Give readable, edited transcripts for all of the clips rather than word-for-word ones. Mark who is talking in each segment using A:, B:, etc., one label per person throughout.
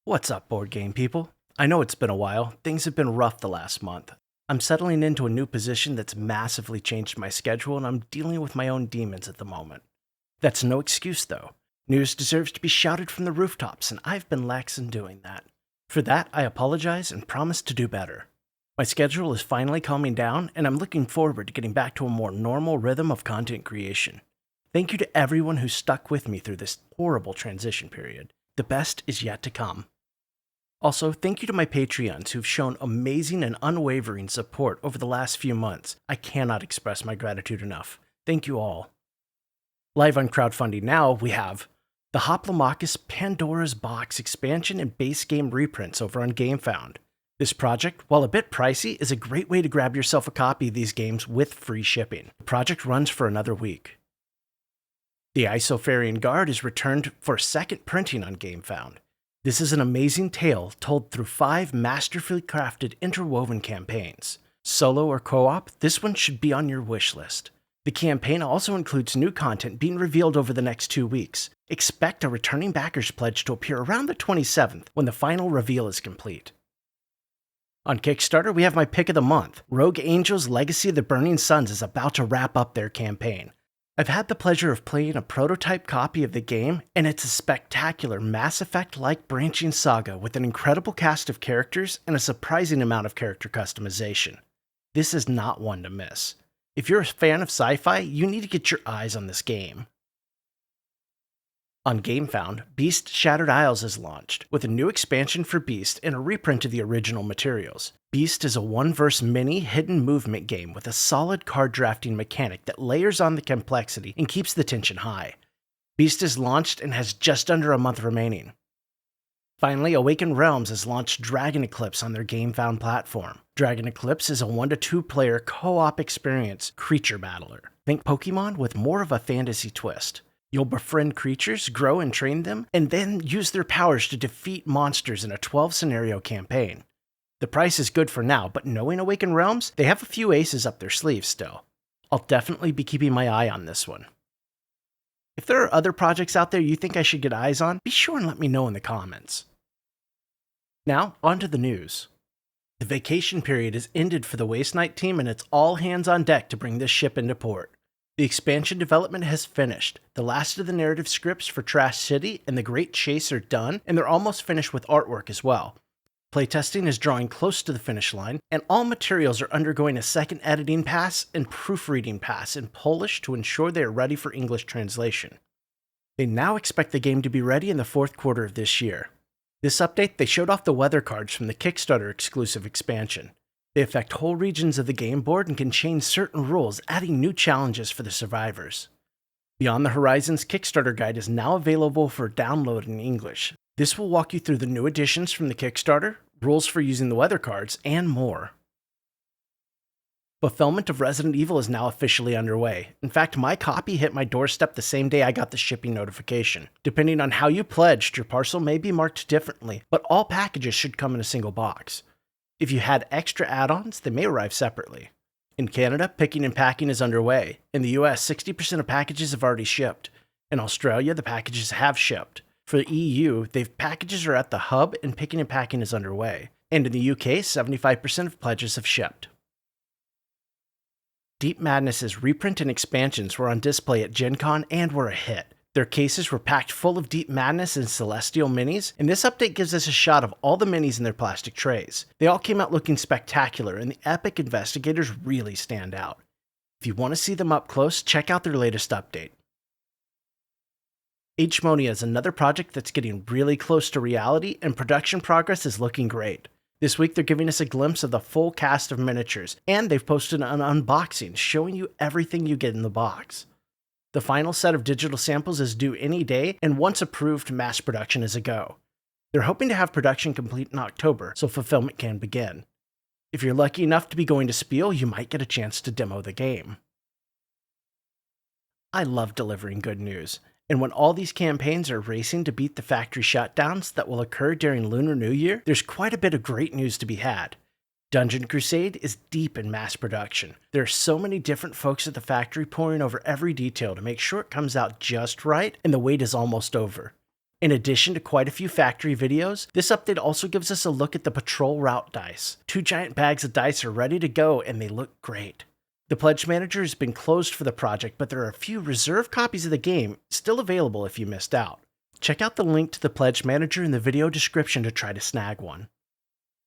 A: What's up, board game people? I know it's been a while. Things have been rough the last month. I'm settling into a new position that's massively changed my schedule, and I'm dealing with my own demons at the moment. That's no excuse, though. News deserves to be shouted from the rooftops, and I've been lax in doing that. For that, I apologize and promise to do better. My schedule is finally calming down, and I'm looking forward to getting back to a more normal rhythm of content creation. Thank you to everyone who stuck with me through this horrible transition period. The best is yet to come. Also, thank you to my Patreons who've shown amazing and unwavering support over the last few months. I cannot express my gratitude enough. Thank you all. Live on crowdfunding now, we have the Hoplomachus Pandora's Box expansion and base game reprints over on Gamefound. This project, while a bit pricey, is a great way to grab yourself a copy of these games with free shipping. The project runs for another week. The Isofarian Guard is returned for a second printing on Gamefound. This is an amazing tale told through 5 masterfully crafted interwoven campaigns. Solo or co-op, this one should be on your wish list. The campaign also includes new content being revealed over the next 2 weeks. Expect a returning backers pledge to appear around the 27th when the final reveal is complete. On Kickstarter, we have my pick of the month. Rogue Angel's Legacy of the Burning Suns is about to wrap up their campaign. I've had the pleasure of playing a prototype copy of the game, and it's a spectacular Mass Effect-like branching saga with an incredible cast of characters and a surprising amount of character customization. This is not one to miss. If you're a fan of sci-fi, you need to get your eyes on this game. On Gamefound, Beast Shattered Isles is launched, with a new expansion for Beast and a reprint of the original materials. Beast is a one-verse mini hidden movement game with a solid card drafting mechanic that layers on the complexity and keeps the tension high. Beast is launched and has just under a month remaining. Finally, Awakened Realms has launched Dragon Eclipse on their Gamefound platform. Dragon Eclipse is a 1-to-2 player co-op experience creature battler. Think Pokemon with more of a fantasy twist. You'll befriend creatures, grow and train them, and then use their powers to defeat monsters in a 12-scenario campaign. The price is good for now, but knowing Awakened Realms, they have a few aces up their sleeves still. I'll definitely be keeping my eye on this one. If there are other projects out there you think I should get eyes on, be sure and let me know in the comments. Now, on to the news. The vacation period is ended for the Waste Knight team, and it's all hands on deck to bring this ship into port. The expansion development has finished. The last of the narrative scripts for Trash City and The Great Chase are done, and they're almost finished with artwork as well. Playtesting is drawing close to the finish line, and all materials are undergoing a second editing pass and proofreading pass in Polish to ensure they are ready for English translation. They now expect the game to be ready in the 4th quarter of this year. This update, they showed off the weather cards from the Kickstarter exclusive expansion. They affect whole regions of the game board and can change certain rules, adding new challenges for the survivors. Beyond the Horizons Kickstarter guide is now available for download in English. This will walk you through the new additions from the Kickstarter, rules for using the weather cards, and more. Fulfillment of Resident Evil is now officially underway. In fact, my copy hit my doorstep the same day I got the shipping notification. Depending on how you pledged, your parcel may be marked differently, but all packages should come in a single box. If you had extra add-ons, they may arrive separately. In Canada, picking and packing is underway. In the US, 60% of packages have already shipped. In Australia, the packages have shipped. For the EU, packages are at the hub and picking and packing is underway. And in the UK, 75% of pledges have shipped. Deep Madness's reprint and expansions were on display at Gen Con and were a hit. Their cases were packed full of Deep Madness and Celestial minis, and this update gives us a shot of all the minis in their plastic trays. They all came out looking spectacular, and the Epic investigators really stand out. If you want to see them up close, check out their latest update. Agemonia is another project that's getting really close to reality, and production progress is looking great. This week they're giving us a glimpse of the full cast of miniatures, and they've posted an unboxing showing you everything you get in the box. The final set of digital samples is due any day, and once approved, mass production is a go. They're hoping to have production complete in October, so fulfillment can begin. If you're lucky enough to be going to Spiel, you might get a chance to demo the game. I love delivering good news, and when all these campaigns are racing to beat the factory shutdowns that will occur during Lunar New Year, there's quite a bit of great news to be had. Dungeon Crusade is deep in mass production. There are so many different folks at the factory poring over every detail to make sure it comes out just right, and the wait is almost over. In addition to quite a few factory videos, this update also gives us a look at the patrol route dice. 2 giant bags of dice are ready to go and they look great. The Pledge Manager has been closed for the project, but there are a few reserved copies of the game still available if you missed out. Check out the link to the Pledge Manager in the video description to try to snag one.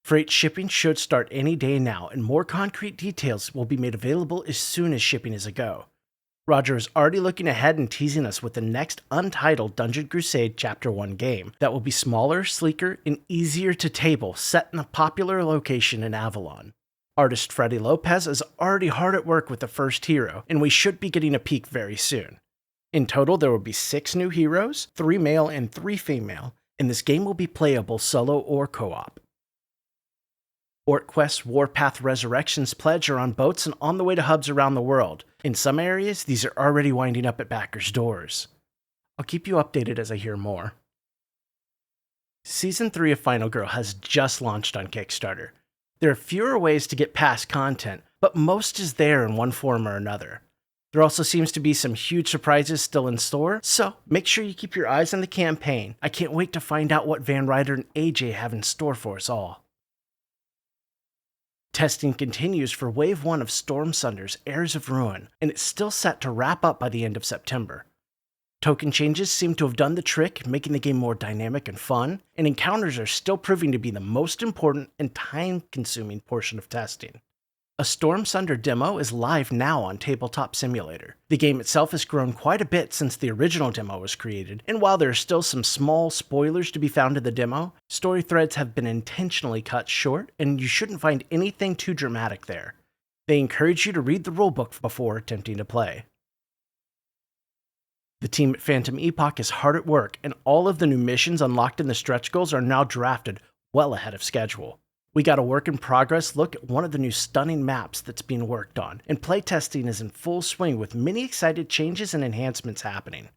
A: Freight shipping should start any day now, and more concrete details will be made available as soon as shipping is a go. Roger is already looking ahead and teasing us with the next untitled Dungeon Crusade Chapter 1 game that will be smaller, sleeker, and easier to table, set in a popular location in Avalon. Artist Freddy Lopez is already hard at work with the first hero, and we should be getting a peek very soon. In total, there will be 6 new heroes, 3 male and 3 female, and this game will be playable solo or co-op. OrcQuest Warpath Resurrections pledge are on boats and on the way to hubs around the world. In some areas, these are already winding up at backers' doors. I'll keep you updated as I hear more. Season 3 of Final Girl has just launched on Kickstarter. There are fewer ways to get past content, but most is there in one form or another. There also seems to be some huge surprises still in store, so make sure you keep your eyes on the campaign. I can't wait to find out what Van Ryder and AJ have in store for us all. Testing continues for Wave 1 of Stormsunder's Heirs of Ruin, and it's still set to wrap up by the end of September. Token changes seem to have done the trick, making the game more dynamic and fun, and encounters are still proving to be the most important and time-consuming portion of testing. A Stormsunder demo is live now on Tabletop Simulator. The game itself has grown quite a bit since the original demo was created, and while there are still some small spoilers to be found in the demo, story threads have been intentionally cut short, and you shouldn't find anything too dramatic there. They encourage you to read the rulebook before attempting to play. The team at Phantom Epoch is hard at work, and all of the new missions unlocked in the stretch goals are now drafted well ahead of schedule. We got a work-in-progress look at one of the new stunning maps that's being worked on, and playtesting is in full swing with many excited changes and enhancements happening.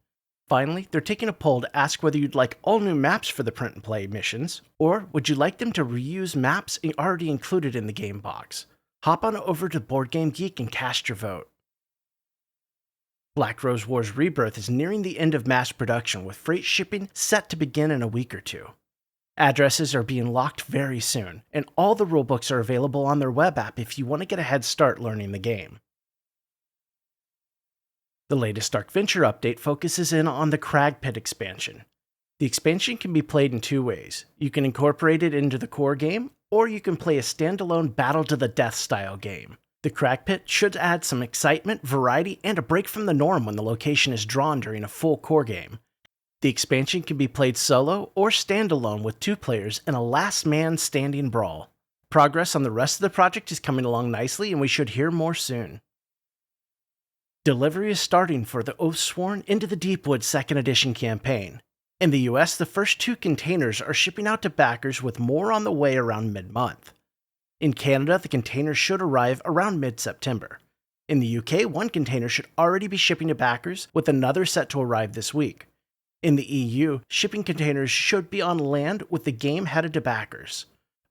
A: Finally, they're taking a poll to ask whether you'd like all new maps for the print-and-play missions, or would you like them to reuse maps already included in the game box? Hop on over to Board Game Geek and cast your vote. Black Rose Wars Rebirth is nearing the end of mass production, with freight shipping set to begin in a week or two. Addresses are being locked very soon, and all the rulebooks are available on their web app if you want to get a head start learning the game. The latest Dark Venture update focuses in on the Crag Pit expansion. The expansion can be played in 2 ways. You can incorporate it into the core game, or you can play a standalone Battle to the Death style game. The Crag Pit should add some excitement, variety, and a break from the norm when the location is drawn during a full core game. The expansion can be played solo or standalone with 2 players in a last man standing brawl. Progress on the rest of the project is coming along nicely, and we should hear more soon. Delivery is starting for the Oathsworn into the Deepwood 2nd Edition campaign. In the US, the first 2 containers are shipping out to backers, with more on the way around mid-month. In Canada, the containers should arrive around mid-September. In the UK, 1 container should already be shipping to backers, with another set to arrive this week. In the EU, shipping containers should be on land, with the game headed to backers.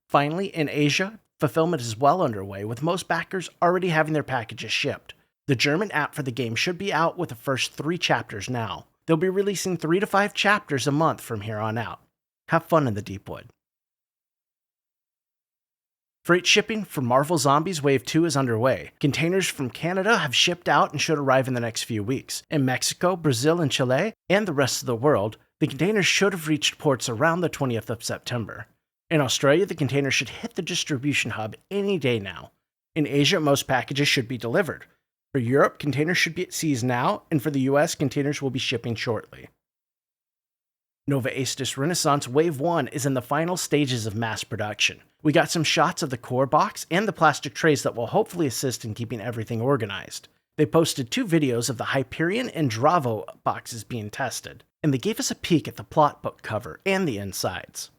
A: Finally, in Asia, fulfillment is well underway, with most backers already having their packages shipped. The German app for the game should be out with the first 3 chapters now. They'll be releasing 3 to 5 chapters a month from here on out. Have fun in the Deepwood. Freight shipping for Marvel Zombies Wave 2 is underway. Containers from Canada have shipped out and should arrive in the next few weeks. In Mexico, Brazil, and Chile, and the rest of the world, the containers should have reached ports around the 20th of September. In Australia, the container should hit the distribution hub any day now. In Asia, most packages should be delivered. For Europe, containers should be at seas now, and for the US, containers will be shipping shortly. Nova Aestus Renaissance Wave 1 is in the final stages of mass production. We got some shots of the core box and the plastic trays that will hopefully assist in keeping everything organized. They posted 2 videos of the Hyperion and Dravo boxes being tested, and they gave us a peek at the plot book cover and the insides.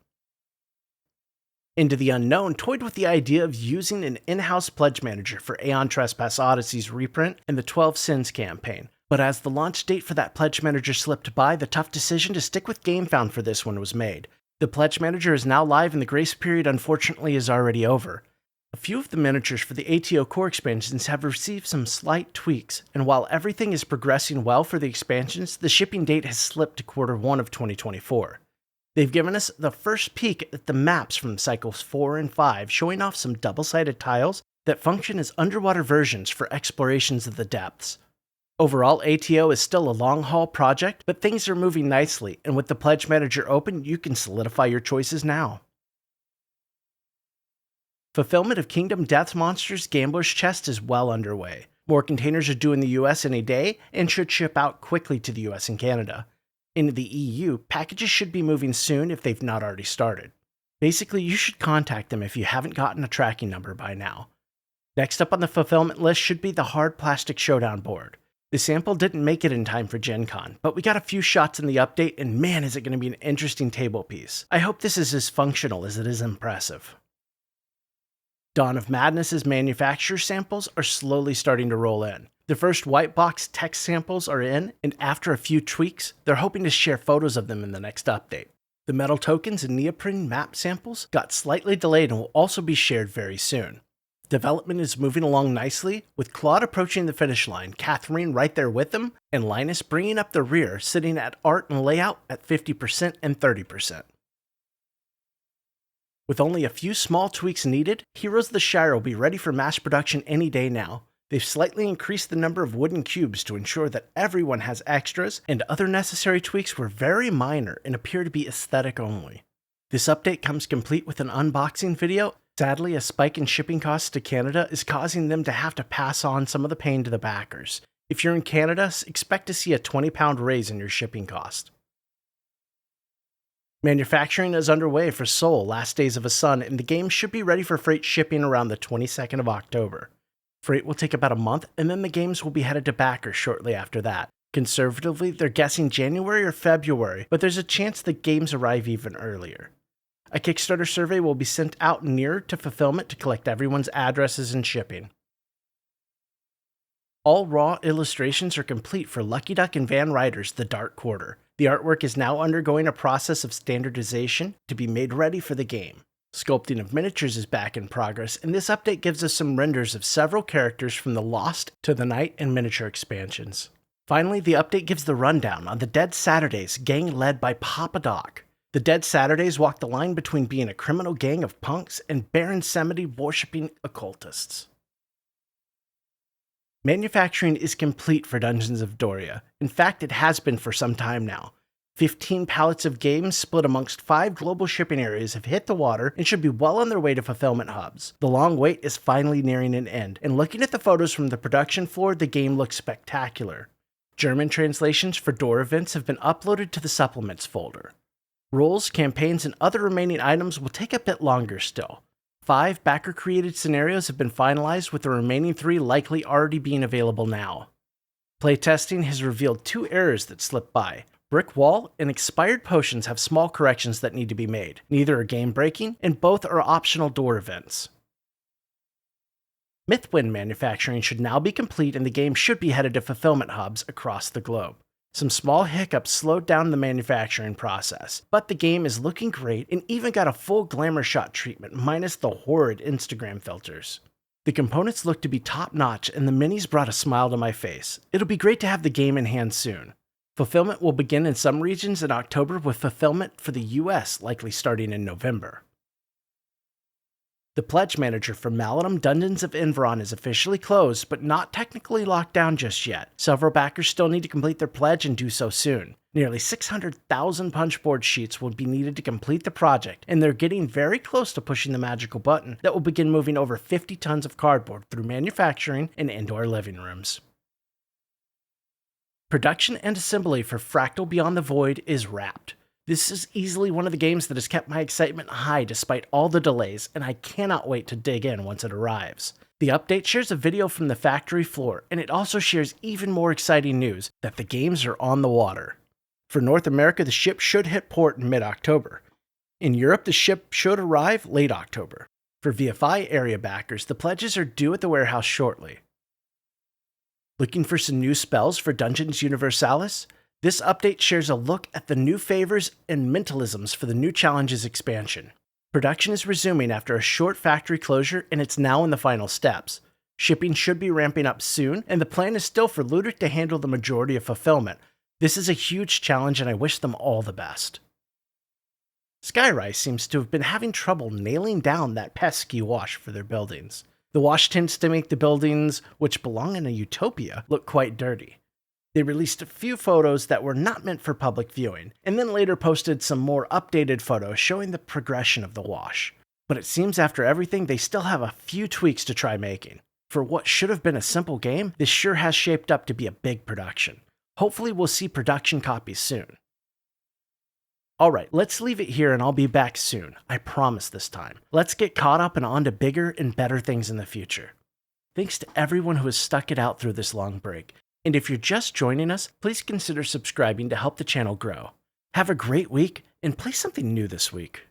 A: Into the Unknown toyed with the idea of using an in-house pledge manager for Aeon Trespass Odyssey's reprint and the 12 Sins campaign. But as the launch date for that pledge manager slipped by, the tough decision to stick with Gamefound for this one was made. The pledge manager is now live, and the grace period unfortunately is already over. A few of the miniatures for the ATO core expansions have received some slight tweaks, and while everything is progressing well for the expansions, the shipping date has slipped to Q1 of 2024. They've given us the first peek at the maps from Cycles 4 and 5, showing off some double-sided tiles that function as underwater versions for explorations of the depths. Overall, ATO is still a long-haul project, but things are moving nicely, and with the Pledge Manager open, you can solidify your choices now. Fulfillment of Kingdom Death Monsters Gambler's Chest is well underway. More containers are due in the US any day, and should ship out quickly to the US and Canada. In the EU, packages should be moving soon if they've not already started. Basically, you should contact them if you haven't gotten a tracking number by now. Next up on the fulfillment list should be the Hard Plastic Showdown board. The sample didn't make it in time for Gen Con, but we got a few shots in the update, and man is it going to be an interesting table piece. I hope this is as functional as it is impressive. Dawn of Madness's manufacturer samples are slowly starting to roll in. The first white box text samples are in, and after a few tweaks, they're hoping to share photos of them in the next update. The metal tokens and neoprene map samples got slightly delayed and will also be shared very soon. Development is moving along nicely, with Claude approaching the finish line, Catherine right there with him, and Linus bringing up the rear, sitting at art and layout at 50% and 30%. With only a few small tweaks needed, Heroes of the Shire will be ready for mass production any day now. They've slightly increased the number of wooden cubes to ensure that everyone has extras, and other necessary tweaks were very minor and appear to be aesthetic only. This update comes complete with an unboxing video. Sadly, a spike in shipping costs to Canada is causing them to have to pass on some of the pain to the backers. If you're in Canada, expect to see a £20 raise in your shipping cost. Manufacturing is underway for Soul Last Days of a Sun, and the game should be ready for freight shipping around the 22nd of October. Freight will take about a month, and then the games will be headed to backers shortly after that. Conservatively, they're guessing January or February, but there's a chance the games arrive even earlier. A Kickstarter survey will be sent out nearer to fulfillment to collect everyone's addresses and shipping. All raw illustrations are complete for Lucky Duck and Van Ryder's The Dark Quarter. The artwork is now undergoing a process of standardization to be made ready for the game. Sculpting of miniatures is back in progress, and this update gives us some renders of several characters from the Lost to the Night and miniature expansions. Finally, the update gives the rundown on the Dead Saturdays, gang led by Papa Doc. The Dead Saturdays walk the line between being a criminal gang of punks and Baron Samedi worshipping occultists. Manufacturing is complete for Dungeons of Doria. In fact, it has been for some time now. 15 pallets of games split amongst 5 global shipping areas have hit the water and should be well on their way to fulfillment hubs. The long wait is finally nearing an end, and looking at the photos from the production floor, the game looks spectacular. German translations for door events have been uploaded to the supplements folder. Roles, campaigns, and other remaining items will take a bit longer still. 5 backer-created scenarios have been finalized, with the remaining 3 likely already being available now. Playtesting has revealed 2 errors that slipped by. Brick Wall and Expired Potions have small corrections that need to be made. Neither are game-breaking, and both are optional door events. Mythwind manufacturing should now be complete, and the game should be headed to fulfillment hubs across the globe. Some small hiccups slowed down the manufacturing process, but the game is looking great and even got a full glamour shot treatment minus the horrid Instagram filters. The components look to be top-notch, and the minis brought a smile to my face. It'll be great to have the game in hand soon. Fulfillment will begin in some regions in October, with fulfillment for the US likely starting in November. The Pledge Manager for Maladum Dungeons of Enveron is officially closed, but not technically locked down just yet. Several backers still need to complete their pledge and do so soon. Nearly 600,000 punchboard sheets will be needed to complete the project, and they're getting very close to pushing the magical button that will begin moving over 50 tons of cardboard through manufacturing and indoor living rooms. Production and assembly for Fractal Beyond the Void is wrapped. This is easily one of the games that has kept my excitement high despite all the delays, and I cannot wait to dig in once it arrives. The update shares a video from the factory floor, and it also shares even more exciting news that the games are on the water. For North America, the ship should hit port in mid-October. In Europe, the ship should arrive late October. For VFI area backers, the pledges are due at the warehouse shortly. Looking for some new spells for Dungeons Universalis? This update shares a look at the new favors and mentalisms for the new challenges expansion. Production is resuming after a short factory closure, and it's now in the final steps. Shipping should be ramping up soon, and the plan is still for Looter to handle the majority of fulfillment. This is a huge challenge, and I wish them all the best. Skyrise seems to have been having trouble nailing down that pesky wash for their buildings. The wash tends to make the buildings, which belong in a utopia, look quite dirty. They released a few photos that were not meant for public viewing, and then later posted some more updated photos showing the progression of the wash. But it seems after everything, they still have a few tweaks to try making. For what should have been a simple game, this sure has shaped up to be a big production. Hopefully we'll see production copies soon. Alright, let's leave it here and I'll be back soon. I promise this time. Let's get caught up and on to bigger and better things in the future. Thanks to everyone who has stuck it out through this long break. And if you're just joining us, please consider subscribing to help the channel grow. Have a great week and play something new this week.